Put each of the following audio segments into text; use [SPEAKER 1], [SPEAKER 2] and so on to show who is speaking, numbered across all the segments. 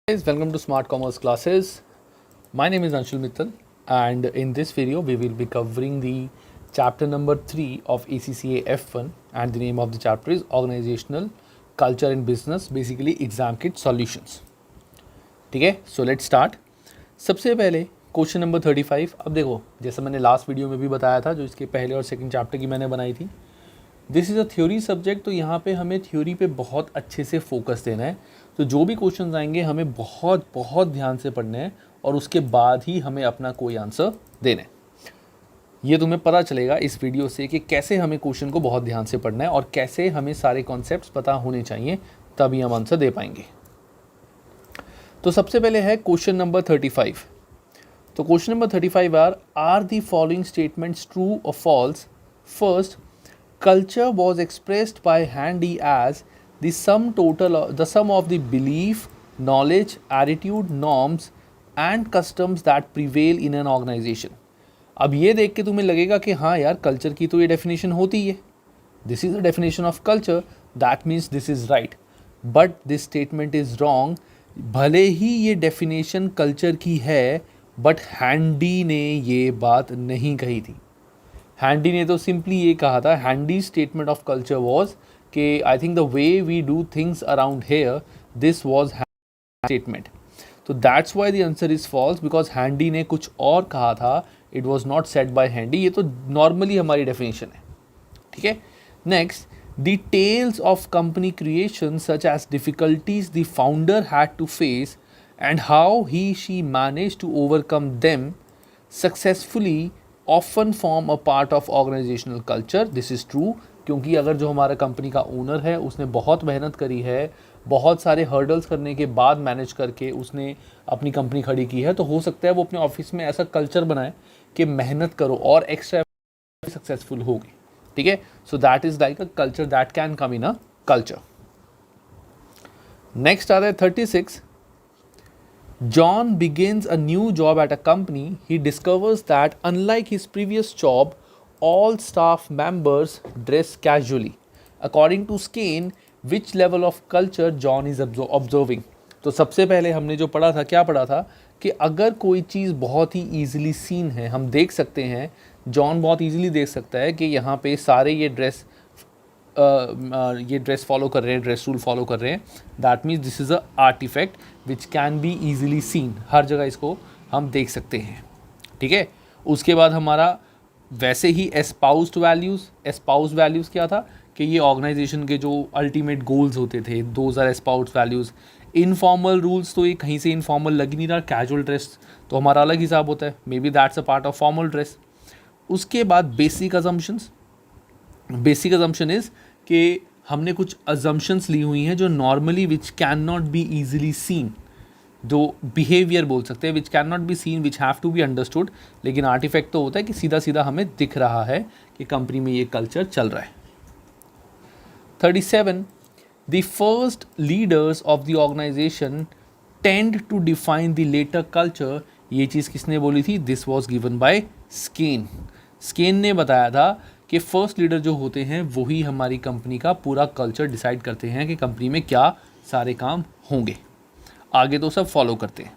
[SPEAKER 1] Guys, welcome to Smart Commerce classes. My name is Anshul Mittal, and in this video we will be covering the chapter number 3 of ACCA F1, and the name of the chapter is Organizational Culture in Business, basically exam kit solutions. ठीक है, so let's start. सबसे पहले question number 35. अब देखो, जैसा मैंने last video में भी बताया था, जो इसके पहले और सेकंड चैप्टर की मैंने बनाई थी, this is a theory subject. तो यहाँ पे हमें थ्योरी पे बहुत अच्छे से फोकस देना है. तो जो भी क्वेश्चन आएंगे हमें बहुत बहुत ध्यान से पढ़ने हैं और उसके बाद ही हमें अपना कोई आंसर देना है. ये तुम्हें पता चलेगा इस वीडियो से कि कैसे हमें क्वेश्चन को बहुत ध्यान से पढ़ना है और कैसे हमें सारे कॉन्सेप्ट्स पता होने चाहिए, तभी हम आंसर दे पाएंगे. तो सबसे पहले है क्वेश्चन नंबर 35. तो question number 35 are the following statements true और false. First, culture was expressed by Handy as the sum of the belief, knowledge, attitude, norms and customs that prevail in an organization. अब ये देख के तुम्हें लगेगा कि हाँ यार, कल्चर की तो ये डेफिनेशन होती है. This is the definition of culture, that means this is right. But this statement is wrong. भले ही ये डेफिनेशन कल्चर की है, बट हैंडी ने ये बात नहीं कही थी. हैंडी ने तो सिंपली ये कहा था, Handy statement of culture was कि I think the way we do things around here, this was statement. तो that's why the answer is false, because Handy ने कुछ और कहा था. It was not said by Handy. ये तो normally हमारी डेफिनेशन है. ठीक है. Next, the tales of company creation such as difficulties the founder had to face and how he she manage to overcome them successfully often form a part of organizational culture. This is true, क्योंकि अगर जो हमारा company का owner है उसने बहुत मेहनत करी है, बहुत सारे हर्डल्स करने के बाद मैनेज करके उसने अपनी कंपनी खड़ी की है, तो हो सकता है वो अपने ऑफिस में ऐसा कल्चर बनाए कि मेहनत करो और एक्स्ट्रा सक्सेसफुल होगी. ठीक है. सो that is like a culture that can come in a culture. Next आता है 36. John begins a new job at a company. He discovers that unlike his previous job, all staff members dress casually. According to Skene, which level of culture John is observing? तो सबसे पहले हमने जो पढ़ा था, क्या पढ़ा था कि अगर कोई चीज़ बहुत ही ईजिली सीन है, हम देख सकते हैं, जॉन बहुत ईजिली देख सकता है कि यहाँ पे सारे ये ड्रेस फॉलो कर रहे हैं, ड्रेस रूल फॉलो कर रहे हैं. That means this is a artifact which can be easily seen. हर जगह इसको हम देख सकते हैं. ठीक है. उसके बाद हमारा वैसे ही एस्पाउस्ड वैल्यूज़ क्या था कि ये ऑर्गेनाइजेशन के जो अल्टीमेट गोल्स होते थे, those are espoused values. Informal rules तो ये कहीं से इनफॉर्मल लग ही नहीं रहा. कैजुअल ड्रेस तो हमारा अलग हिसाब होता है, may be that's a part of formal dress. उसके बाद बेसिक अजम्पशन इज़ कि हमने कुछ अजम्पशंस ली हुई हैं जो normally which can not be easily seen, जो बिहेवियर बोल सकते हैं, which can not be seen, which have to be understood. लेकिन आर्टिफैक्ट तो होता है कि सीधा सीधा हमें दिख रहा है कि कंपनी में ये कल्चर चल रहा है. 37. The first leaders of the organization tend to define the later culture. ये चीज़ किसने बोली थी? This was given by Schein. Schein ने बताया था कि फर्स्ट लीडर जो होते हैं वही हमारी कंपनी का पूरा कल्चर डिसाइड करते हैं कि कंपनी में क्या सारे काम होंगे. आगे तो सब फॉलो करते हैं.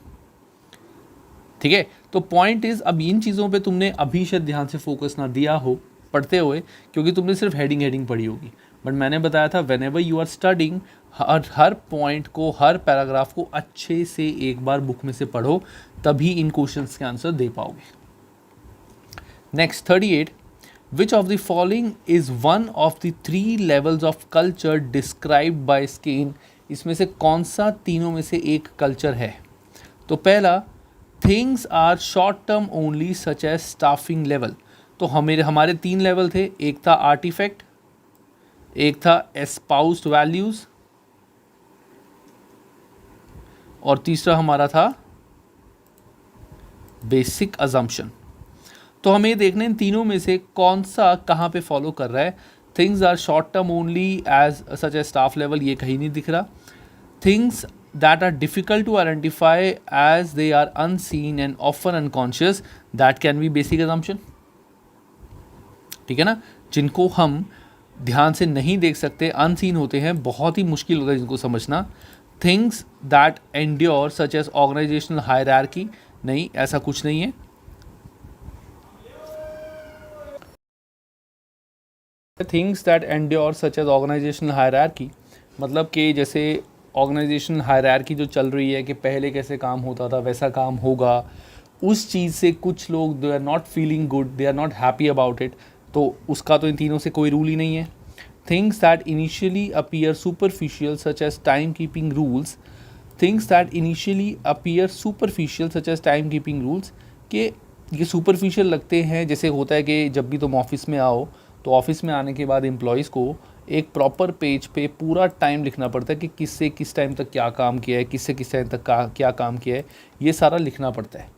[SPEAKER 1] ठीक है. तो पॉइंट इज़, अब इन चीज़ों पे तुमने अभी शायद ध्यान से फोकस ना दिया हो पढ़ते हुए, क्योंकि तुमने सिर्फ हेडिंग पढ़ी होगी. बट मैंने बताया था, whenever you are studying, हर पॉइंट को, हर पैराग्राफ को अच्छे से एक बार बुक में से पढ़ो, तभी इन क्वेश्चंस के आंसर दे पाओगे. Next 38. Which of the following is one of the 3 levels of culture described by Skene? इसमें से कौन सा तीनों में से एक कल्चर है? तो पहला, things are short term only such as staffing level. तो हमारे 3 लेवल थे. एक था आर्टिफैक्ट, एक था espoused values और तीसरा हमारा था बेसिक assumption. तो हमें ये देखना है इन तीनों में से कौन सा कहाँ पे फॉलो कर रहा है. Things are short term only as such as staff level, ये कहीं नहीं दिख रहा. Things that are difficult to identify as they are unseen and often unconscious, that can be basic assumption. ठीक है ना. जिनको हम ध्यान से नहीं देख सकते, अनसीन होते हैं, बहुत ही मुश्किल होता है जिनको समझना, things that endure such as organizational hierarchy, नहीं ऐसा कुछ नहीं है. Things that endure such as organizational hierarchy मतलब कि जैसे ऑर्गेनाइजेशनल हायरार्की जो चल रही है कि पहले कैसे काम होता था वैसा काम होगा, उस चीज़ से कुछ लोग they are not feeling good, they are not happy about it, तो उसका तो इन तीनों से कोई रूल ही नहीं है. Things that initially appear superficial such as time keeping rules, things that initially appear superficial such as time keeping rules, कि ये सुपरफिशियल लगते हैं. जैसे होता है कि जब भी तुम ऑफिस में आओ तो ऑफिस में आने के बाद एम्प्लॉयज़ को एक प्रॉपर पेज पे पूरा टाइम लिखना पड़ता है कि किससे किस टाइम तक क्या काम किया है, किससे किस टाइम तक क्या काम किया है, ये सारा लिखना पड़ता है.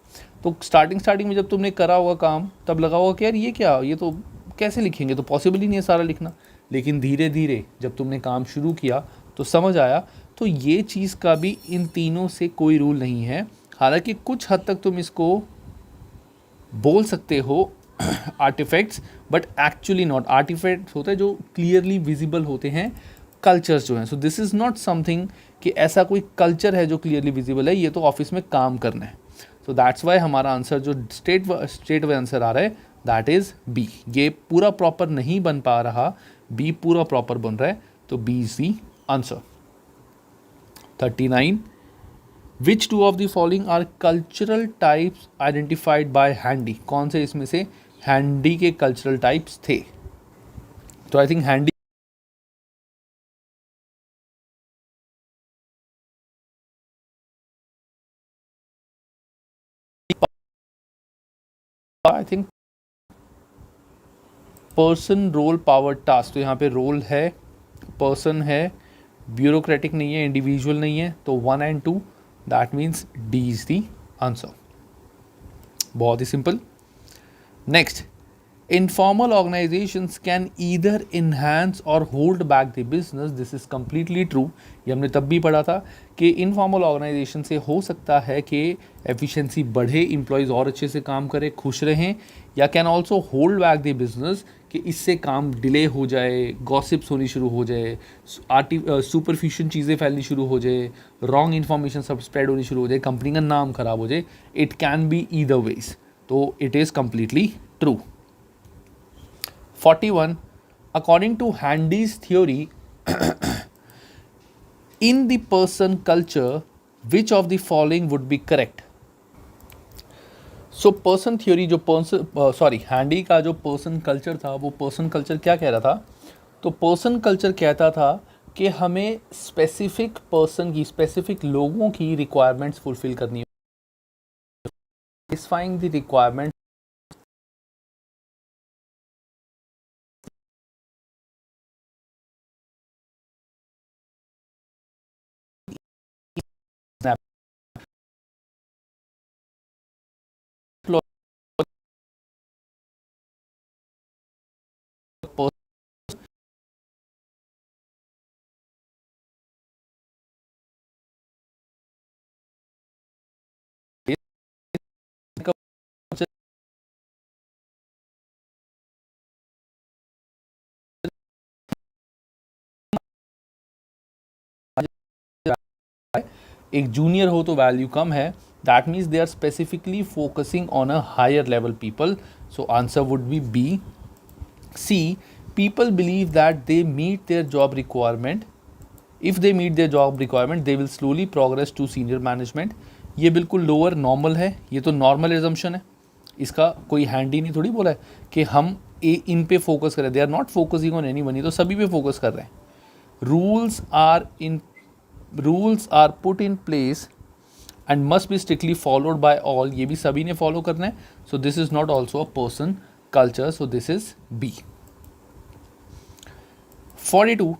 [SPEAKER 1] तो स्टार्टिंग में जब तुमने करा होगा काम तब लगा होगा कि यार ये क्या, ये तो कैसे लिखेंगे, तो पॉसिबल ही नहीं है सारा लिखना. लेकिन धीरे धीरे जब तुमने काम शुरू किया तो समझ आया. तो ये चीज़ का भी इन तीनों से कोई रूल नहीं है. हालांकि कुछ हद तक तुम इसको बोल सकते हो artifacts, but actually not. Artifacts होते हैं जो क्लियरली विजिबल होते हैं, कल्चर्स जो हैं. सो दिस इज़ नॉट समथिंग कि ऐसा कोई कल्चर है जो क्लियरली विजिबल है, ये तो ऑफिस में काम करना है. सो दैट्स वाई हमारा आंसर जो स्टेट वे आंसर आ रहा है दैट इज़ बी. ये पूरा प्रॉपर नहीं बन पा रहा, बी पूरा प्रॉपर बन रहा है, तो B is the answer. 39. Which two of the following are cultural types identified by Handy, कौन से इसमें से हैंडी के कल्चरल टाइप्स थे. तो I think Handy, I think person role power task, तो यहाँ पे रोल है, पर्सन है, ब्यूरोक्रेटिक नहीं है, इंडिविजुअल नहीं है, तो 1 and 2 that means D is the answer. बहुत ही simple. Next, informal organizations can either enhance or hold back the business. this is completely true. ये हमने तब भी पढ़ा था कि इनफॉर्मल ऑर्गेनाइजेशन से हो सकता है कि एफिशिएंसी बढ़े, एम्प्लॉयज़ और अच्छे से काम करें, खुश रहें, या can also hold back the business कि इससे काम डिले हो जाए, गॉसिप्स होनी शुरू हो जाए, सुपरफिशियल चीज़ें फैलनी शुरू हो जाए, रॉन्ग इन्फॉर्मेशन सब स्प्रेड होनी शुरू हो जाए, कंपनी का नाम खराब हो जाए. It can be either ways, तो it is completely true. 41. According to Handy's theory, in the person culture, which of the following would be correct? So person theory जो हैंडी का जो पर्सन कल्चर था, वो पर्सन कल्चर क्या कह रहा था? तो पर्सन कल्चर कहता था कि हमें स्पेसिफिक पर्सन की, स्पेसिफिक लोगों की रिक्वायरमेंट्स फुलफिल करनी है. सेटिस्फाइंग द रिक्वायरमेंट एक जूनियर हो तो वैल्यू कम है. That means they are specifically focusing on a higher level people. So answer would be B. C, people believe that they meet their job requirement. If they meet their job requirement, they will slowly progress to senior management. ये बिल्कुल lower normal है, ये तो normal assumption है, इसका कोई handy नहीं थोड़ी बोला है कि हम इन पे फोकस करें. They are not focusing on any one, तो सभी पे फोकस कर रहे हैं. Rules are put in place and must be strictly followed by all, ये भी सभी ने फॉलो करना है. So this is not also a person culture, so this is B. 42.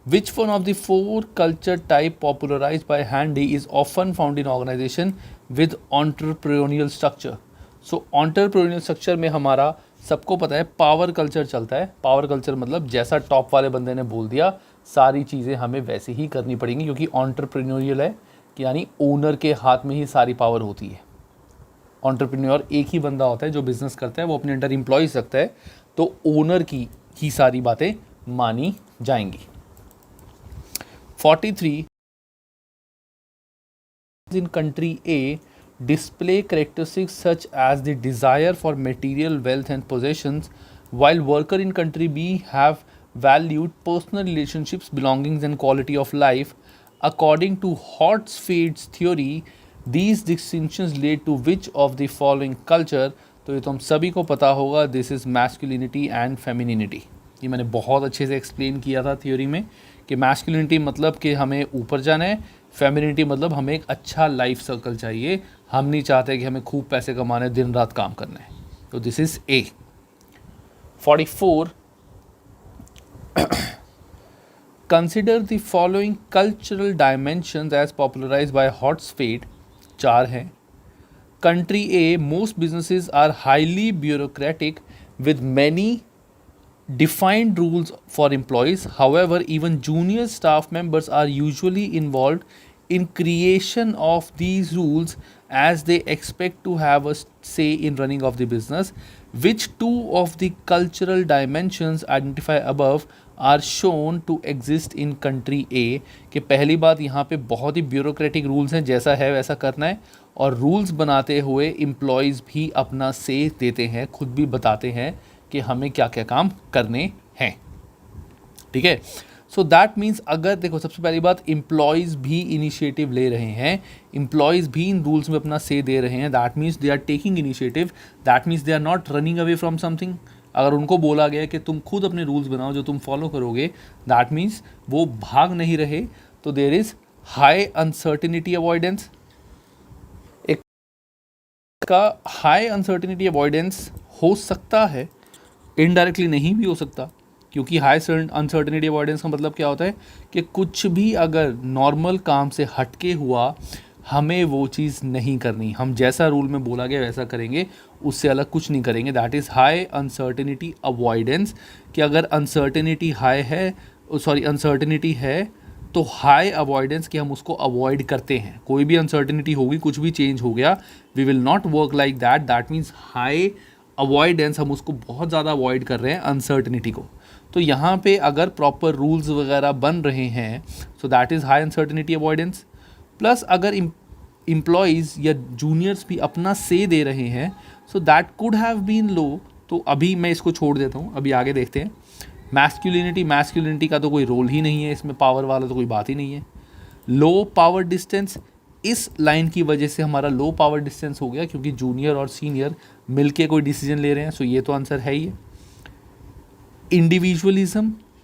[SPEAKER 1] Which one of the four culture type popularized by Handy is often found in organization with entrepreneurial structure? So entrepreneurial structure में हमारा सबको पता है power culture चलता है. Power culture मतलब जैसा top वाले बंदे ने बोल दिया सारी चीज़ें हमें वैसे ही करनी पड़ेंगी, क्योंकि entrepreneurial है कि यानी ओनर के हाथ में ही सारी पावर होती है. एंटरप्रेन्योर एक ही बंदा होता है जो बिजनेस करता है, वो अपने अंडर एम्प्लॉयज रखता है, तो ओनर की ही सारी बातें मानी जाएंगी. 43. in country A display characteristics such as the desire for material wealth and possessions, while worker in country B have valued personal relationships, belongings, and quality of life. According to Horsfield's theory, these distinctions lead to which of the following culture? तो ये तो हम सभी को पता होगा, this is masculinity and femininity. ये मैंने बहुत अच्छे से एक्सप्लेन किया था थ्योरी में कि मैस्कुलिनिटी मतलब कि हमें ऊपर जाना है, फेमिनिटी मतलब हमें एक अच्छा लाइफ सर्कल चाहिए, हम नहीं चाहते कि हमें खूब पैसे कमाने, दिन रात काम करना है. तो this is A. 44. Consider the following cultural dimensions as popularized by Hofstede. 4 हैं. Country A, most businesses are highly bureaucratic with many defined rules for employees. However, even junior staff members are usually involved in creation of these rules as they expect to have a say in running of the business. Which two of the cultural dimensions identified above are shown to exist in country A? कि पहली बात यहाँ पे बहुत ही bureaucratic rules हैं, जैसा है वैसा करना है, और रूल्स बनाते हुए एम्प्लॉयज़ भी अपना से देते हैं, खुद भी बताते हैं कि हमें क्या क्या काम करने हैं. ठीक है. सो दैट मीन्स अगर देखो, सबसे पहली बात, एम्प्लॉयज़ भी इनिशिएटिव ले रहे हैं, एम्प्लॉयज़ भी इन रूल्स में अपना से दे रहे हैं, that means they are taking initiative, that means they are not running away from something. अगर उनको बोला गया कि तुम खुद अपने रूल्स बनाओ जो तुम फॉलो करोगे, दैट मीन्स वो भाग नहीं रहे. तो there is high uncertainty avoidance. एक का हाई अनसर्टिनिटी अवॉइडेंस हो सकता है, इनडायरेक्टली नहीं भी हो सकता, क्योंकि हाई अनसर्टिनिटी अवॉइडेंस का मतलब क्या होता है कि कुछ भी अगर नॉर्मल काम से हटके हुआ, हमें वो चीज़ नहीं करनी, हम जैसा रूल में बोला गया वैसा करेंगे, उससे अलग कुछ नहीं करेंगे. That is high uncertainty avoidance. कि अगर अनसर्टिनिटी हाई है, अनसर्टिनिटी है, तो हाई अवॉइडेंस कि हम उसको अवॉइड करते हैं. कोई भी अनसर्टिनिटी होगी, कुछ भी चेंज हो गया, we will not work like that. That means high avoidance, हम उसको बहुत ज़्यादा अवॉइड कर रहे हैं अनसर्टिनिटी को. तो यहाँ पे अगर प्रॉपर रूल्स वगैरह बन रहे हैं, so that is high uncertainty avoidance. Plus अगर एम्प्लॉयज़ या जूनियर्स भी अपना से दे रहे हैं, so that could have been low. तो अभी मैं इसको छोड़ देता हूँ, अभी आगे देखते हैं. मैस्कुलिनिटी का तो कोई रोल ही नहीं है इसमें, पावर वाला तो कोई बात ही नहीं है. लो पावर डिस्टेंस, इस लाइन की वजह से हमारा लो पावर डिस्टेंस हो गया, क्योंकि जूनियर और सीनियर मिलके कोई डिसीजन ले रहे हैं. सो ये तो आंसर है ही है.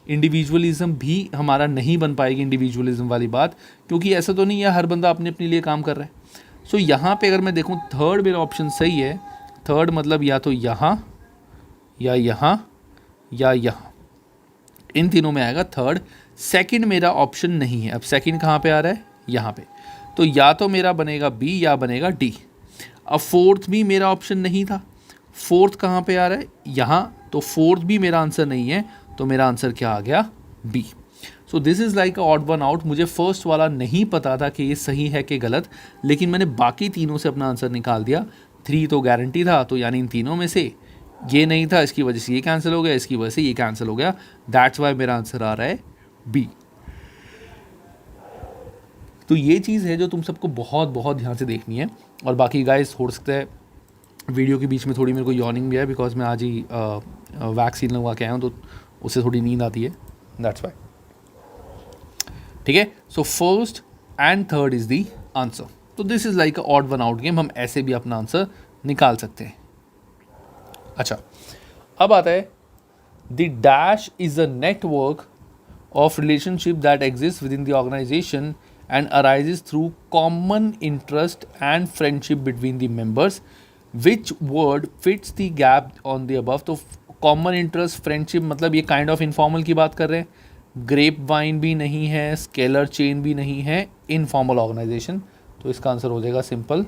[SPEAKER 1] इंडिविजुअलिज्म भी हमारा नहीं बन पाएगी, इंडिविजुअलिज्म वाली बात, क्योंकि ऐसा तो नहीं है हर बंदा अपने अपने लिए काम कर रहा है. सो यहाँ पे अगर मैं देखूँ, थर्ड मेरा ऑप्शन सही है. थर्ड मतलब या तो यहाँ या यहाँ या यहाँ, इन तीनों में आएगा थर्ड. सेकंड मेरा ऑप्शन नहीं है. अब सेकंड कहाँ पे आ रहा है? यहाँ पे. तो या तो मेरा बनेगा बी या बनेगा डी. अब फोर्थ भी मेरा ऑप्शन नहीं था. फोर्थ कहाँ पे आ रहा है? यहाँ. तो फोर्थ भी मेरा आंसर नहीं है, तो मेरा आंसर क्या आ गया? B. So this is like a odd one out. मुझे फर्स्ट वाला नहीं पता था कि ये सही है कि गलत, लेकिन मैंने बाकी तीनों से अपना आंसर निकाल दिया. 3 तो गारंटी था, तो यानी इन तीनों में से ये नहीं था, इसकी वजह से ये कैंसिल हो गया, इसकी वजह से ये कैंसिल हो गया. दैट्स वाई मेरा आंसर आ रहा है बी. तो ये चीज़ है जो तुम सबको बहुत बहुत ध्यान से देखनी है. और बाकी गाइस, हो सकता है वीडियो के बीच में थोड़ी मेरे को यॉर्निंग भी है, बिकॉज मैं आज ही वैक्सीन लगवा के आया हूँ, तो उससे थोड़ी नींद आती है. That's why. ठीक है. So first and third is the answer. तो this is like a odd one out game. हम ऐसे भी अपना आंसर निकाल सकते हैं. अच्छा, अब आता है the dash is a network of relationship that exists within the organization and arises through common interest and friendship between the members. Which word fits the gap on the above? तो common interest friendship मतलब ये kind of informal की बात कर रहे हैं. Grep wine भी नहीं है, स्केलर चेन भी नहीं है, इनफॉर्मल ऑर्गेनाइजेशन. तो इसका आंसर हो जाएगा simple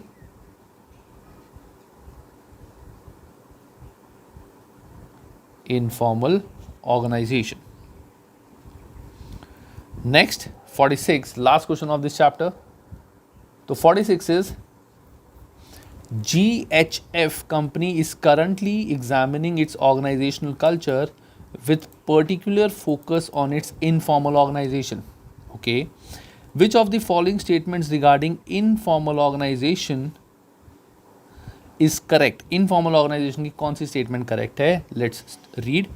[SPEAKER 1] informal organization. Next, 46, last question of this chapter. So 46 is GHF company is currently examining its organizational culture with particular focus on its informal organization. Okay, which of the following statements regarding informal organization is correct? Informal organization की कौन सी statement correct है? Let's read.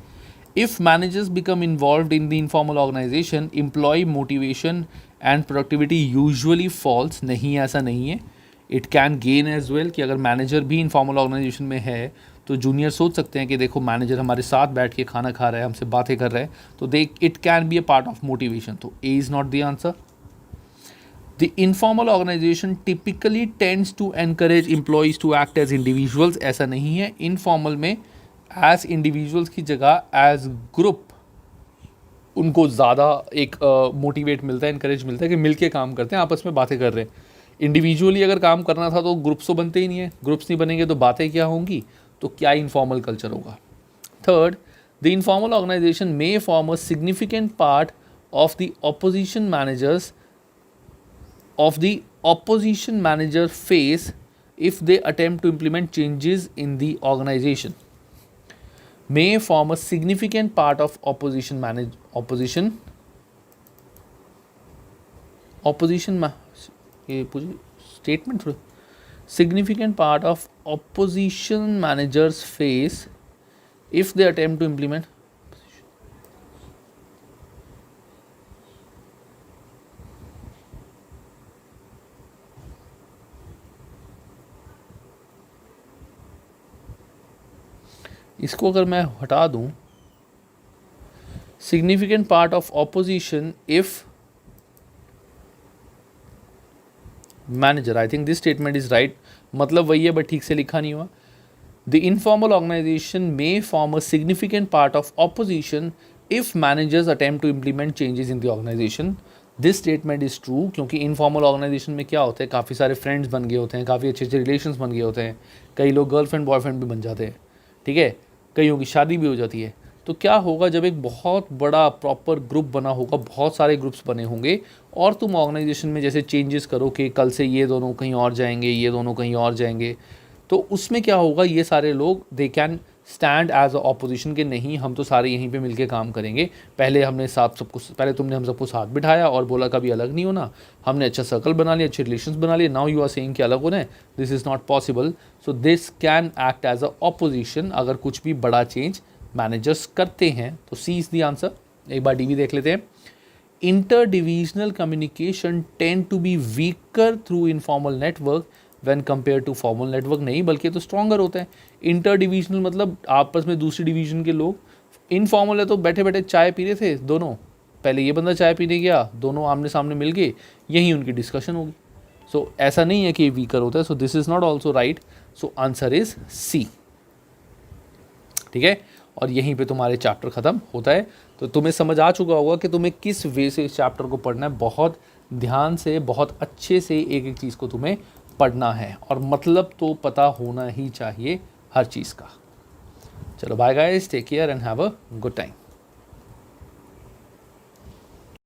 [SPEAKER 1] If managers become involved in the informal organization, employee motivation and productivity usually falls. नहीं, ऐसा नहीं है. It can gain as well, कि अगर मैनेजर भी इनफॉर्मल ऑर्गेनाइजेशन में है तो जूनियर सोच सकते हैं कि देखो मैनेजर हमारे साथ बैठ के खाना खा रहा है, हमसे बातें कर रहा है, तो they it can be a part of motivation. तो A is not the answer. The informal organization typically tends to encourage employees to act as individuals. ऐसा नहीं है. Informal में as individuals की जगह as group उनको ज़्यादा एक मोटिवेट मिलता है, इनकरेज मिलता है कि मिलके काम करते हैं, आपस में बातें कर रहे हैं. इंडिविजुअली अगर काम करना था तो ग्रुप्स तो बनते ही नहीं है. ग्रुप्स नहीं बनेंगे तो बातें क्या होंगी, तो क्या इनफॉर्मल कल्चर होगा. Third, the informal organization may form a significant part of the opposition managers of the opposition manager face if they attempt to implement changes in the organization. May form a significant part of opposition statement. Significant part of opposition managers face if they attempt to implement. इसको अगर मैं हटा दूं, significant part of opposition if manager, I think this statement is right. मतलब वही है but ठीक से लिखा नहीं हुआ. The informal organization may form a significant part of opposition if managers attempt to implement changes in the organization. This statement is true, क्योंकि informal organization में क्या होता है, काफ़ी सारे फ्रेंड्स बन गए होते हैं, काफ़ी अच्छे अच्छे रिलेशंस बन गए होते हैं, कई लोग गर्लफ्रेंड बॉयफ्रेंड भी बन जाते हैं, ठीक है, कईयों की शादी भी हो जाती है. तो क्या होगा, जब एक बहुत बड़ा प्रॉपर ग्रुप बना होगा, बहुत सारे ग्रुप्स बने होंगे, और तुम ऑर्गेनाइजेशन में जैसे चेंजेस करो कि कल से ये दोनों कहीं और जाएंगे, ये दोनों कहीं और जाएंगे, तो उसमें क्या होगा, ये सारे लोग they can stand as a opposition के नहीं, हम तो सारे यहीं पे मिलके काम करेंगे. पहले हमने पहले तुमने हम सबको साथ बिठाया और बोला कभी अलग नहीं होना, हमने अच्छा सर्कल बना लिया, अच्छे रिलेशंस बना लिए, नाउ यू आर सेइंग कि अलग होना है. This is not possible. So this can act as a opposition अगर कुछ भी बड़ा चेंज मैनेजर्स करते हैं. तो सी इज़ द आंसर. एक बार डी भी देख लेते हैं. Inter divisional communication tend to be weaker through informal network when compare to formal network. नहीं, बल्कि तो स्ट्रॉन्गर होता है. इंटर डिविजनल मतलब आपस में दूसरी डिवीजन के लोग. इनफॉर्मल है तो बैठे बैठे चाय पी रहे थे दोनों, पहले ये बंदा चाय पीने गया, दोनों आमने सामने मिल गए, यहीं उनकी डिस्कशन होगी. सो ऐसा नहीं है कि ये वीकर होता है. So this is not also right. So answer is C. ठीक है, और यहीं पे तुम्हारे चैप्टर ख़त्म होता है. तो तुम्हें समझ आ चुका होगा कि तुम्हें किस वे से इस चैप्टर को पढ़ना है. बहुत ध्यान से, बहुत अच्छे से एक एक चीज़ को तुम्हें पढ़ना है, और मतलब तो पता होना ही चाहिए हर चीज़ का. चलो bye guys, take care and have a good time.